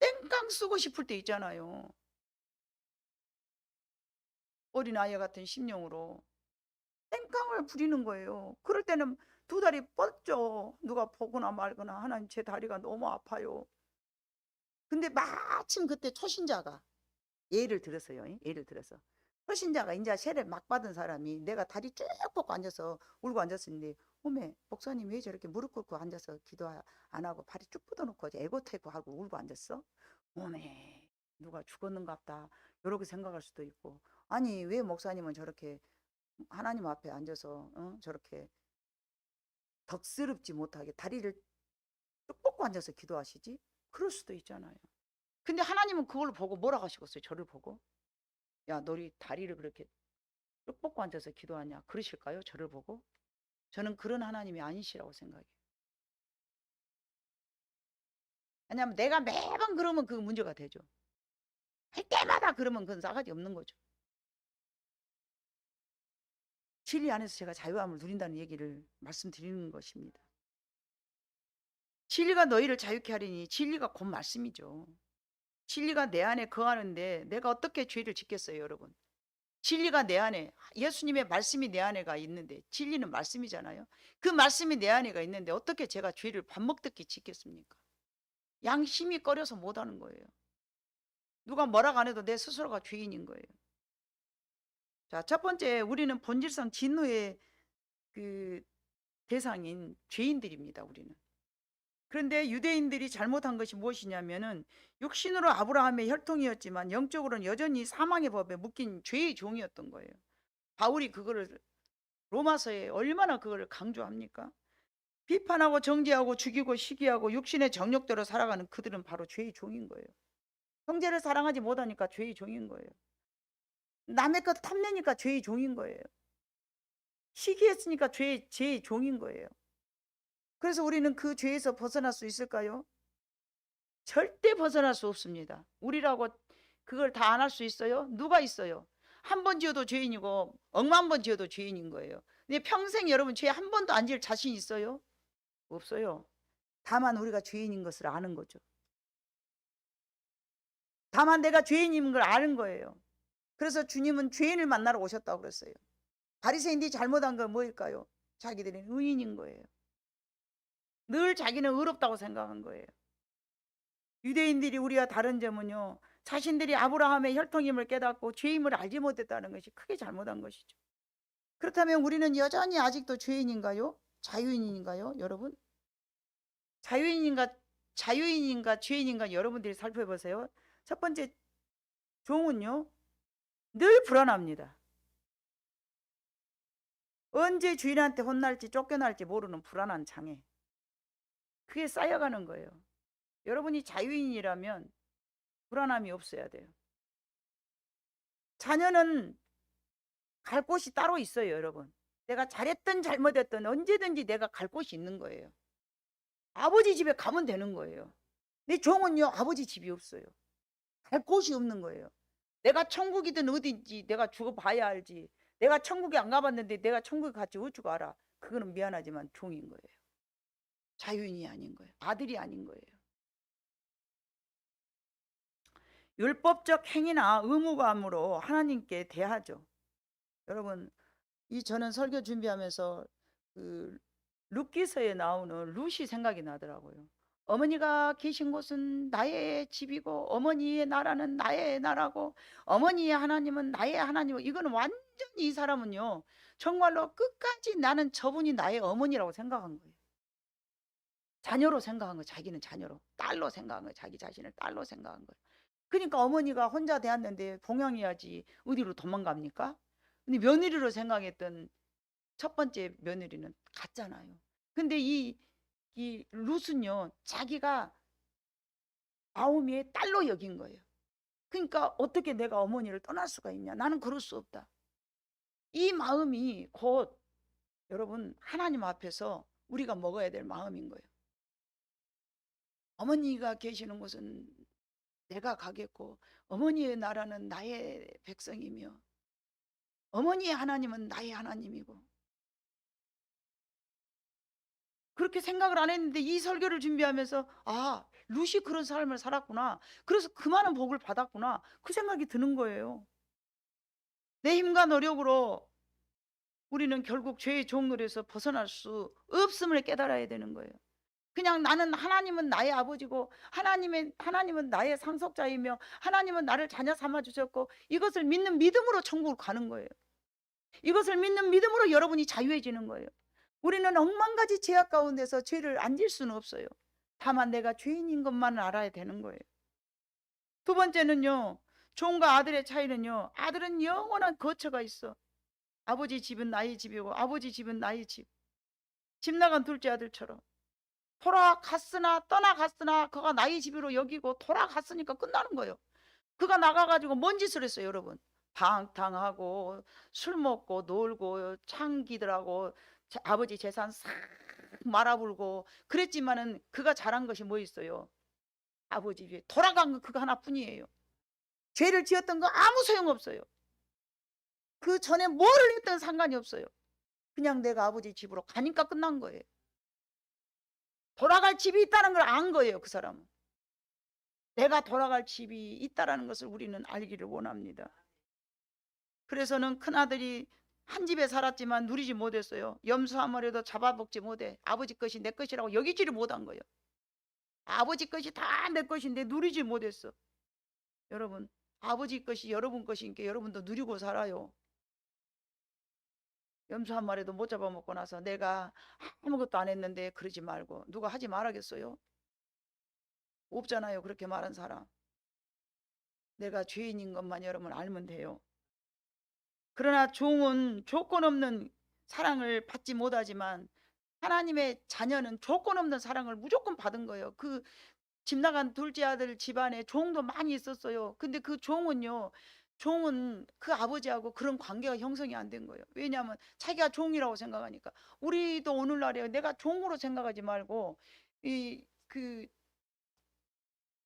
S1: 땡깡 쓰고 싶을 때 있잖아요. 어린아이 같은 심령으로 땡깡을 부리는 거예요. 그럴 때는 두 다리 뻗죠. 누가 보거나 말거나 하나님 제 다리가 너무 아파요. 근데 마침 그때 초신자가 예를 들었어요. 예를 들어서 초신자가 이제 세례 막 받은 사람이 내가 다리 쭉 뻗고 앉아서 울고 앉았었는데 어메 목사님 왜 저렇게 무릎 꿇고 앉아서 기도 안 하고 발이 쭉 뻗어놓고 에고테고 하고 울고 앉았어? 어메 누가 죽었는갑다 이렇게 생각할 수도 있고 아니 왜 목사님은 저렇게 하나님 앞에 앉아서 저렇게 덕스럽지 못하게 다리를 쭉 뻗고 앉아서 기도하시지? 그럴 수도 있잖아요. 근데 하나님은 그걸 보고 뭐라고 하시겠어요? 저를 보고 야 너희 다리를 그렇게 쭉 뻗고 앉아서 기도하냐 그러실까요? 저를 보고 저는 그런 하나님이 아니시라고 생각해요. 왜냐하면 내가 매번 그러면 그 문제가 되죠. 할 때마다 그러면 그건 싸가지 없는 거죠. 진리 안에서 제가 자유함을 누린다는 얘기를 말씀드리는 것입니다. 진리가 너희를 자유케 하리니 진리가 곧 말씀이죠. 진리가 내 안에 거하는데 내가 어떻게 죄를 짓겠어요, 여러분? 진리가 내 안에 예수님의 말씀이 내 안에가 있는데 진리는 말씀이잖아요. 그 말씀이 내 안에가 있는데 어떻게 제가 죄를 밥 먹듯이 짓겠습니까? 양심이 꺼려서 못하는 거예요. 누가 뭐라고 안 해도 내 스스로가 죄인인 거예요. 자, 첫 번째 우리는 본질상 진노의 그 대상인 죄인들입니다. 우리는. 그런데 유대인들이 잘못한 것이 무엇이냐면은 육신으로 아브라함의 혈통이었지만 영적으로는 여전히 사망의 법에 묶인 죄의 종이었던 거예요. 바울이 그거를 로마서에 얼마나 그거를 강조합니까? 비판하고 정죄하고 죽이고 시기하고 육신의 정욕대로 살아가는 그들은 바로 죄의 종인 거예요. 형제를 사랑하지 못하니까 죄의 종인 거예요. 남의 것 탐내니까 죄의 종인 거예요. 시기했으니까 죄의 종인 거예요. 그래서 우리는 그 죄에서 벗어날 수 있을까요? 절대 벗어날 수 없습니다. 우리라고 그걸 다 안 할 수 있어요? 누가 있어요? 한 번 지어도 죄인이고 억만 번 지어도 죄인인 거예요. 근데 평생 여러분 죄 한 번도 안 지을 자신 있어요? 없어요. 다만 우리가 죄인인 것을 아는 거죠. 다만 내가 죄인인 걸 아는 거예요. 그래서 주님은 죄인을 만나러 오셨다고 그랬어요. 바리새인들이 잘못한 건 뭐일까요? 자기들은 의인인 거예요. 늘 자기는 의롭다고 생각한 거예요. 유대인들이 우리와 다른 점은요, 자신들이 아브라함의 혈통임을 깨닫고 죄임을 알지 못했다는 것이 크게 잘못한 것이죠. 그렇다면 우리는 여전히 아직도 죄인인가요? 자유인인가요? 여러분? 자유인인가 죄인인가 여러분들이 살펴보세요. 첫 번째 종은요 늘 불안합니다. 언제 주인한테 혼날지 쫓겨날지 모르는 불안한 장애. 그게 쌓여가는 거예요. 여러분이 자유인이라면 불안함이 없어야 돼요. 자녀는 갈 곳이 따로 있어요, 여러분. 내가 잘했든 잘못했든 언제든지 내가 갈 곳이 있는 거예요. 아버지 집에 가면 되는 거예요. 내 종은요, 아버지 집이 없어요. 갈 곳이 없는 거예요. 내가 천국이든 어딘지 내가 죽어봐야 알지. 내가 천국에 안 가봤는데 내가 천국에 갔지 어쩌고 알아. 그거는 미안하지만 종인 거예요. 자유인이 아닌 거예요. 아들이 아닌 거예요. 율법적 행위나 의무감으로 하나님께 대하죠. 여러분, 저는 설교 준비하면서 그 룻기서에 나오는 룻이 생각이 나더라고요. 어머니가 계신 곳은 나의 집이고 어머니의 나라는 나의 나라고 어머니의 하나님은 나의 하나님이고, 이거는 완전히 이 사람은요 정말로 끝까지 나는 저분이 나의 어머니라고 생각한 거예요. 자녀로 생각한 거예요. 자기는 자녀로, 딸로 생각한 거예요. 자기 자신을 딸로 생각한 거예요. 그러니까 어머니가 혼자 대했는데 봉양해야지 어디로 도망갑니까? 근데 며느리로 생각했던 첫 번째 며느리는 갔잖아요. 근데 이 룻은요 자기가 나오미의 딸로 여긴 거예요. 그러니까 어떻게 내가 어머니를 떠날 수가 있냐, 나는 그럴 수 없다. 이 마음이 곧 여러분 하나님 앞에서 우리가 먹어야 될 마음인 거예요. 어머니가 계시는 곳은 내가 가겠고 어머니의 나라는 나의 백성이며 어머니의 하나님은 나의 하나님이고, 그렇게 생각을 안 했는데 이 설교를 준비하면서 아, 룻이 그런 삶을 살았구나, 그래서 그 많은 복을 받았구나, 그 생각이 드는 거예요. 내 힘과 노력으로 우리는 결국 죄의 종노릇에서 벗어날 수 없음을 깨달아야 되는 거예요. 그냥 나는 하나님은 나의 아버지고 하나님은 나의 상속자이며 하나님은 나를 자녀 삼아 주셨고, 이것을 믿는 믿음으로 천국을 가는 거예요. 이것을 믿는 믿음으로 여러분이 자유해지는 거예요. 우리는 억만 가지 죄악 가운데서 죄를 안 질 수는 없어요. 다만 내가 죄인인 것만 알아야 되는 거예요. 두 번째는요, 종과 아들의 차이는요, 아들은 영원한 거처가 있어. 아버지 집은 나의 집이고 아버지 집은 나의 집. 집 나간 둘째 아들처럼 돌아갔으나 떠나갔으나 그가 나의 집으로 여기고 돌아갔으니까 끝나는 거예요. 그가 나가가지고 뭔 짓을 했어요, 여러분? 방탕하고 술 먹고 놀고 창기들하고 아버지 재산 싹 말아불고 그랬지만은 그가 잘한 것이 뭐 있어요? 아버지 집에 돌아간 거 그거 하나뿐이에요. 죄를 지었던 거 아무 소용없어요. 그 전에 뭐를 했든 상관이 없어요. 그냥 내가 아버지 집으로 가니까 끝난 거예요. 돌아갈 집이 있다는 걸 안 거예요. 그 사람은 내가 돌아갈 집이 있다는 것을 우리는 알기를 원합니다. 그래서는 큰아들이 한 집에 살았지만 누리지 못했어요. 염소 한 마리도 잡아먹지 못해. 아버지 것이 내 것이라고 여기지를 못한 거예요. 아버지 것이 다 내 것인데 누리지 못했어. 여러분, 아버지 것이 여러분 것이니까 여러분도 누리고 살아요. 염소 한 마리도 못 잡아먹고 나서 내가 아무것도 안 했는데 그러지 말고, 누가 하지 말아겠어요? 없잖아요, 그렇게 말한 사람. 내가 죄인인 것만 여러분 알면 돼요. 그러나 종은 조건 없는 사랑을 받지 못하지만 하나님의 자녀는 조건 없는 사랑을 무조건 받은 거예요. 그 집 나간 둘째 아들 집안에 종도 많이 있었어요. 근데 그 종은 그 아버지하고 그런 관계가 형성이 안 된 거예요. 왜냐하면 자기가 종이라고 생각하니까. 우리도 오늘날에 내가 종으로 생각하지 말고 그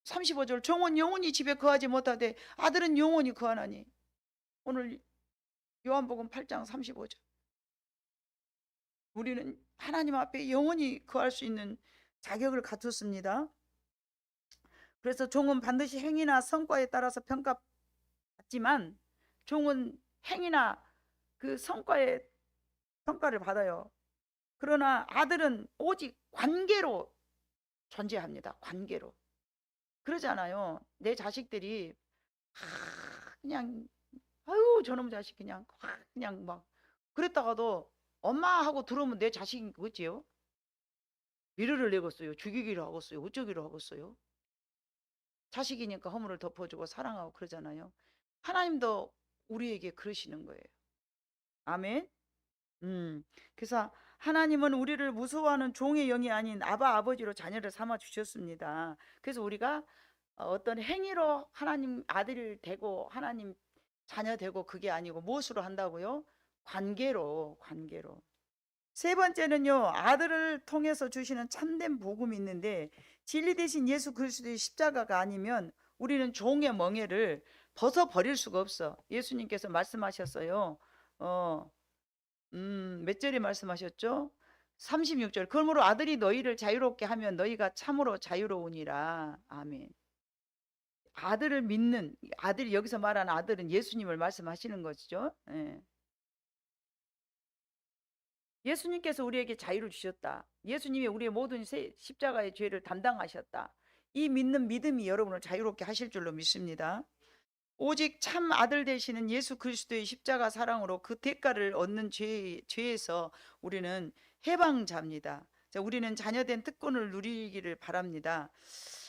S1: 35절 종은 영원히 집에 거하지 못하되 아들은 영원히 거하나니. 오늘 요한복음 8장 35절. 우리는 하나님 앞에 영원히 거할 수 있는 자격을 갖췄습니다. 그래서 종은 반드시 행위나 성과에 따라서 평가받지만 종은 행위나 그 성과에 평가를 받아요. 그러나 아들은 오직 관계로 존재합니다. 관계로. 그러잖아요. 내 자식들이 그냥 아유 저놈 자식 그냥 막 그랬다가도 엄마하고 들어오면 내 자식인 거지요. 위로를 내겠어요. 죽이기로 하겠어요. 어쩌기로 하겠어요. 자식이니까 허물을 덮어주고 사랑하고 그러잖아요. 하나님도 우리에게 그러시는 거예요. 아멘. 그래서 하나님은 우리를 무서워하는 종의 영이 아닌 아바 아버지로 자녀를 삼아 주셨습니다. 그래서 우리가 어떤 행위로 하나님 아들 되고 하나님 자녀 되고 그게 아니고 무엇으로 한다고요? 관계로, 관계로. 세 번째는요, 아들을 통해서 주시는 참된 복음이 있는데 진리 대신 예수 그리스도의 십자가가 아니면 우리는 종의 멍에를 벗어버릴 수가 없어. 예수님께서 말씀하셨어요. 어, 몇 절에 말씀하셨죠? 36절. 그러므로 아들이 너희를 자유롭게 하면 너희가 참으로 자유로우니라. 아멘. 아들을 믿는, 아들이 여기서 말하는 아들은 예수님을 말씀하시는 것이죠. 예. 예수님께서 우리에게 자유를 주셨다. 예수님이 우리의 모든 십자가의 죄를 담당하셨다. 이 믿는 믿음이 여러분을 자유롭게 하실 줄로 믿습니다. 오직 참 아들 되시는 예수 그리스도의 십자가 사랑으로 그 대가를 얻는 죄에서 우리는 해방자입니다. 자, 우리는 자녀된 특권을 누리기를 바랍니다.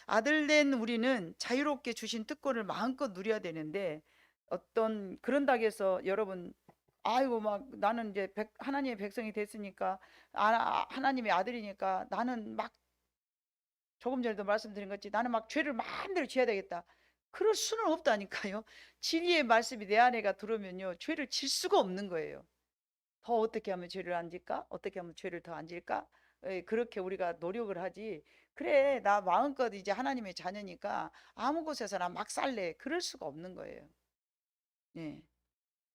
S1: 아들된 우리는 자유롭게 주신 특권을 마음껏 누려야 되는데 어떤 그런다고 해서 여러분 아이고 막 나는 이제 하나님의 백성이 됐으니까 하나님의 아들이니까 나는 막 조금 전에도 말씀드린 것처럼 나는 막 죄를 마음대로 지어야 되겠다. 그럴 수는 없다니까요. 진리의 말씀이 내 안에가 들어오면요. 죄를 질 수가 없는 거예요. 더 어떻게 하면 죄를 안 질까? 어떻게 하면 죄를 더 안 질까? 그렇게 우리가 노력을 하지. 그래, 나 마음껏 이제 하나님의 자녀니까 아무 곳에서나 막 살래. 그럴 수가 없는 거예요. 예.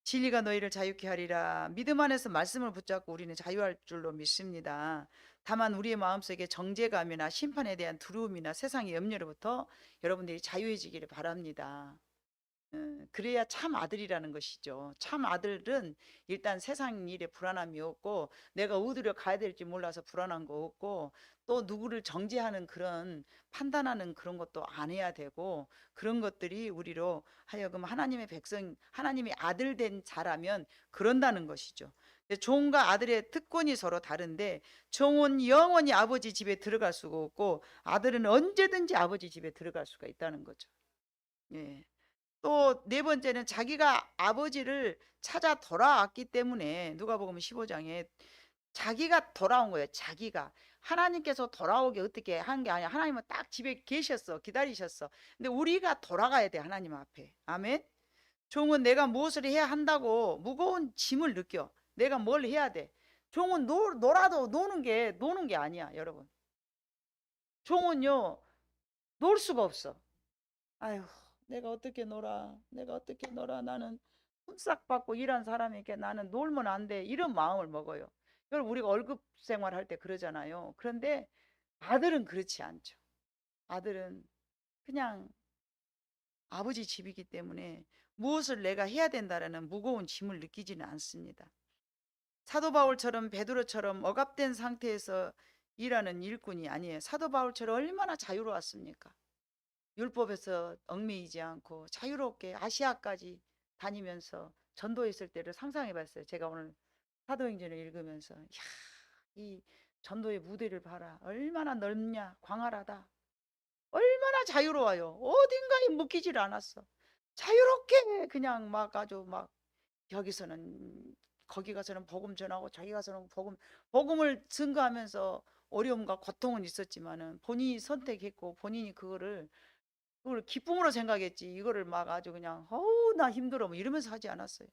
S1: 진리가 너희를 자유케 하리라. 믿음 안에서 말씀을 붙잡고 우리는 자유할 줄로 믿습니다. 다만 우리의 마음속에 정죄감이나 심판에 대한 두려움이나 세상의 염려로부터 여러분들이 자유해지기를 바랍니다. 그래야 참 아들이라는 것이죠. 참 아들은 일단 세상 일에 불안함이 없고 내가 어디로 가야 될지 몰라서 불안한 거 없고 또 누구를 정죄하는 그런 판단하는 그런 것도 안 해야 되고 그런 것들이 우리로 하여금 하나님의 백성, 하나님의 아들 된 자라면 그런다는 것이죠. 종과 아들의 특권이 서로 다른데 종은 영원히 아버지 집에 들어갈 수가 없고 아들은 언제든지 아버지 집에 들어갈 수가 있다는 거죠. 예. 또 네 번째는 자기가 아버지를 찾아 돌아왔기 때문에 누가복음 15장에 자기가 돌아온 거예요. 자기가 하나님께서 돌아오게 어떻게 한 게 아니야. 하나님은 딱 집에 계셨어. 기다리셨어. 근데 우리가 돌아가야 돼. 하나님 앞에. 아멘. 종은 내가 무엇을 해야 한다고 무거운 짐을 느껴. 내가 뭘 해야 돼. 종은 놀아도 노는 게 아니야, 여러분. 종은요 놀 수가 없어. 아휴, 내가 어떻게 놀아? 내가 어떻게 놀아? 나는 훈싹 받고 일한 사람에게 나는 놀면 안 돼. 이런 마음을 먹어요. 여러분, 우리가 월급 생활할 때 그러잖아요. 그런데 아들은 그렇지 않죠. 아들은 그냥 아버지 집이기 때문에 무엇을 내가 해야 된다라는 무거운 짐을 느끼지는 않습니다. 사도 바울처럼 베드로처럼 억압된 상태에서 일하는 일꾼이 아니에요. 사도 바울처럼 얼마나 자유로웠습니까? 율법에서 얽매이지 않고 자유롭게 아시아까지 다니면서 전도했을 때를 상상해 봤어요. 제가 오늘 사도행전을 읽으면서 이 전도의 무대를 봐라. 얼마나 넓냐. 광활하다. 얼마나 자유로워요. 어딘가에 묶이질 않았어. 자유롭게 그냥 막 아주 막 여기서는 거기 가서는 복음 전하고 저기 가서는 복음을 증거하면서 어려움과 고통은 있었지만은 본인이 선택했고 본인이 그걸 기쁨으로 생각했지 이거를 막 아주 그냥 어우 나 힘들어 뭐 이러면서 하지 않았어요.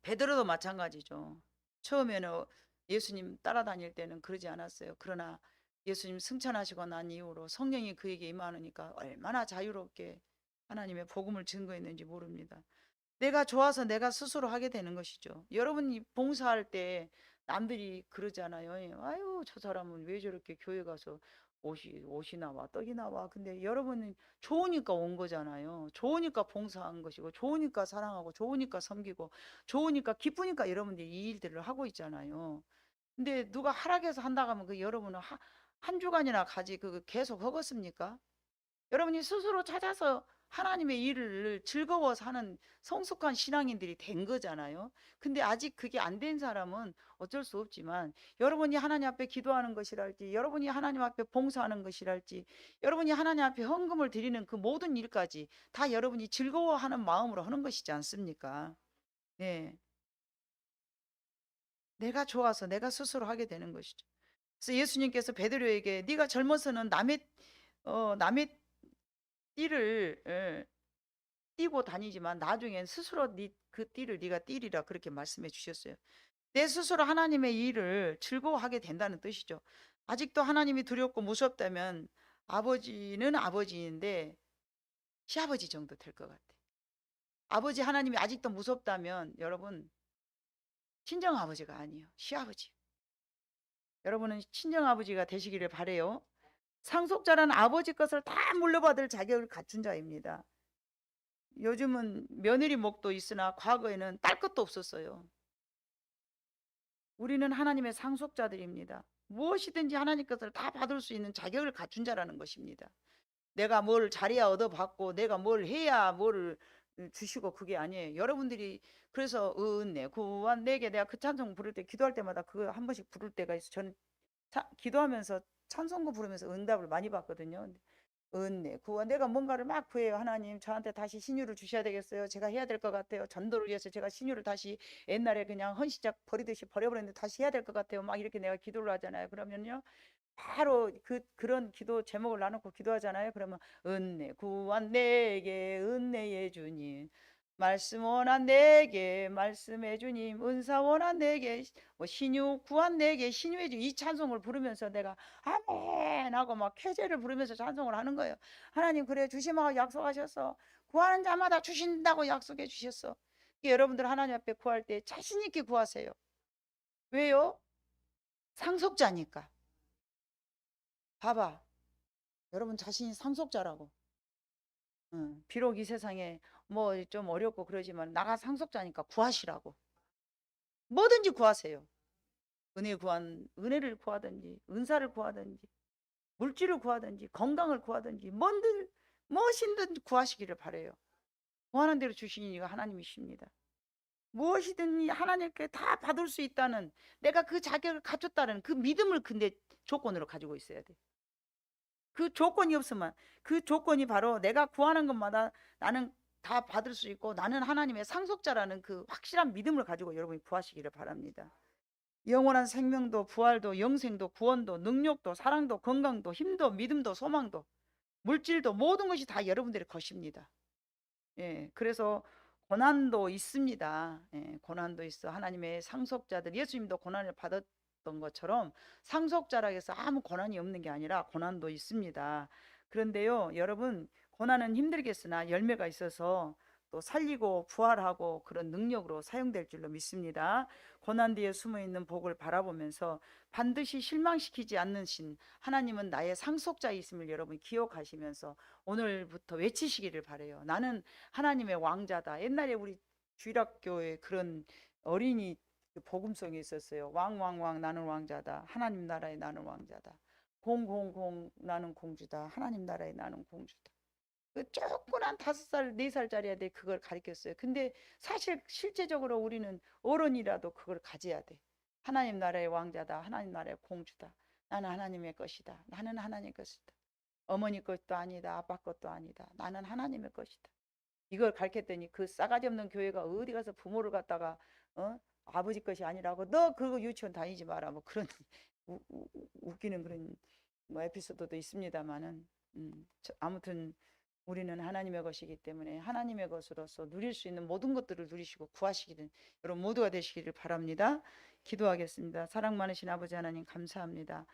S1: 베드로도 마찬가지죠. 처음에는 예수님 따라다닐 때는 그러지 않았어요. 그러나 예수님 승천하시고 난 이후로 성령이 그에게 임하니까 얼마나 자유롭게 하나님의 복음을 증거했는지 모릅니다. 내가 좋아서 내가 스스로 하게 되는 것이죠. 여러분이 봉사할 때 남들이 그러잖아요. 아유, 저 사람은 왜 저렇게 교회 가서 옷이 나와, 떡이 나와. 근데 여러분은 좋으니까 온 거잖아요. 좋으니까 봉사한 것이고, 좋으니까 사랑하고, 좋으니까 섬기고, 좋으니까 기쁘니까 여러분들이 이 일들을 하고 있잖아요. 근데 누가 하락해서 한다고 하면 그 여러분은 한 주간이나 가지 그 계속 허겠습니까? 여러분이 스스로 찾아서 하나님의 일을 즐거워서 하는 성숙한 신앙인들이 된 거잖아요. 근데 아직 그게 안 된 사람은 어쩔 수 없지만, 여러분이 하나님 앞에 기도하는 것이랄지, 여러분이 하나님 앞에 봉사하는 것이랄지, 여러분이 하나님 앞에 헌금을 드리는 그 모든 일까지 다 여러분이 즐거워하는 마음으로 하는 것이지 않습니까? 네. 내가 좋아서 내가 스스로 하게 되는 것이죠. 그래서 예수님께서 베드로에게 네가 젊어서는 남의 띠를 띠고 다니지만 나중엔 스스로 그 띠를 네가 띠리라 그렇게 말씀해 주셨어요. 내 스스로 하나님의 일을 즐거워하게 된다는 뜻이죠. 아직도 하나님이 두렵고 무섭다면 아버지는 아버지인데 시아버지 정도 될 것 같아. 아버지 하나님이 아직도 무섭다면 여러분 친정 아버지가 아니에요. 시아버지. 여러분은 친정 아버지가 되시기를 바래요. 상속자란 아버지 것을 다 물려받을 자격을 갖춘 자입니다. 요즘은 며느리 목도 있으나 과거에는 딸 것도 없었어요. 우리는 하나님의 상속자들입니다. 무엇이든지 하나님 것을 다 받을 수 있는 자격을 갖춘 자라는 것입니다. 내가 뭘 잘해야 얻어받고 내가 뭘 해야 뭘 주시고 그게 아니에요. 여러분들이 그래서 은혜 구원 내게 내가 그 찬송 부를 때 기도할 때마다 그거 한 번씩 부를 때가 있어. 저는 기도하면서 찬송구 부르면서 응답을 많이 받거든요. 은혜 구원 내가 뭔가를 막 구해요. 하나님 저한테 다시 신유를 주셔야 되겠어요. 제가 해야 될 것 같아요. 전도를 위해서 제가 신유를 다시 옛날에 그냥 헌시작 버리듯이 버려버렸는데 다시 해야 될 것 같아요. 막 이렇게 내가 기도를 하잖아요. 그러면요 바로 그런 기도 제목을 나누고 기도하잖아요. 그러면 은혜 구원 내게 은혜의 주님 말씀 원한 내게 말씀해 주님 은사 원한 내게 뭐 신유 구한 내게 신유해 주님 이 찬송을 부르면서 내가 아멘 하고 막 쾌제를 부르면서 찬송을 하는 거예요. 하나님 그래 주시마고 약속하셨어. 구하는 자마다 주신다고 약속해 주셨어. 여러분들 하나님 앞에 구할 때 자신 있게 구하세요. 왜요? 상속자니까. 봐봐. 여러분 자신이 상속자라고. 비록 이 세상에 뭐 좀 어렵고 그러지만 나가 상속자니까 구하시라고. 뭐든지 구하세요. 은혜를 구하든지 은사를 구하든지 물질을 구하든지 건강을 구하든지 무엇이든 구하시기를 바래요. 구하는 대로 주시는 이가 하나님이십니다. 무엇이든 하나님께 다 받을 수 있다는 내가 그 자격을 갖췄다는 그 믿음을 근데 조건으로 가지고 있어야 돼. 그 조건이 없으면 그 조건이 바로 내가 구하는 것마다 나는 다 받을 수 있고 나는 하나님의 상속자라는 그 확실한 믿음을 가지고 여러분이 구하시기를 바랍니다. 영원한 생명도 부활도 영생도 구원도 능력도 사랑도 건강도 힘도 믿음도 소망도 물질도 모든 것이 다 여러분들의 것입니다. 예, 그래서 고난도 있습니다. 예, 고난도 있어. 하나님의 상속자들 예수님도 고난을 받았던 것처럼 상속자라 해서 아무 고난이 없는 게 아니라 고난도 있습니다. 그런데요, 여러분 고난은 힘들겠으나 열매가 있어서 또 살리고 부활하고 그런 능력으로 사용될 줄로 믿습니다. 고난 뒤에 숨어 있는 복을 바라보면서 반드시 실망시키지 않는 신 하나님은 나의 상속자이심을 여러분 기억하시면서 오늘부터 외치시기를 바래요. 나는 하나님의 왕자다. 옛날에 우리 주일학교에 그런 어린이 복음송이 있었어요. 왕왕왕 나는 왕자다. 하나님 나라에 나는 왕자다. 공공공 나는 공주다. 하나님 나라에 나는 공주다. 그 조그만 5살, 4살짜리 애들 그걸 가르쳤어요. 근데 사실 실제적으로 우리는 어른이라도 그걸 가져야 돼. 하나님 나라의 왕자다. 하나님 나라의 공주다. 나는 하나님의 것이다. 나는 하나님의 것이다. 어머니 것도 아니다. 아빠 것도 아니다. 나는 하나님의 것이다. 이걸 가르쳤더니 그 싸가지 없는 교회가 어디 가서 부모를 갖다가 아버지 것이 아니라고 너 그거 유치원 다니지 마라 뭐 그런 웃기는 그런 뭐 에피소드도 있습니다만은 아무튼 우리는 하나님의 것이기 때문에 하나님의 것으로서 누릴 수 있는 모든 것들을 누리시고 구하시기를 여러분 모두가 되시기를 바랍니다. 기도하겠습니다. 사랑 많으신 아버지 하나님 감사합니다.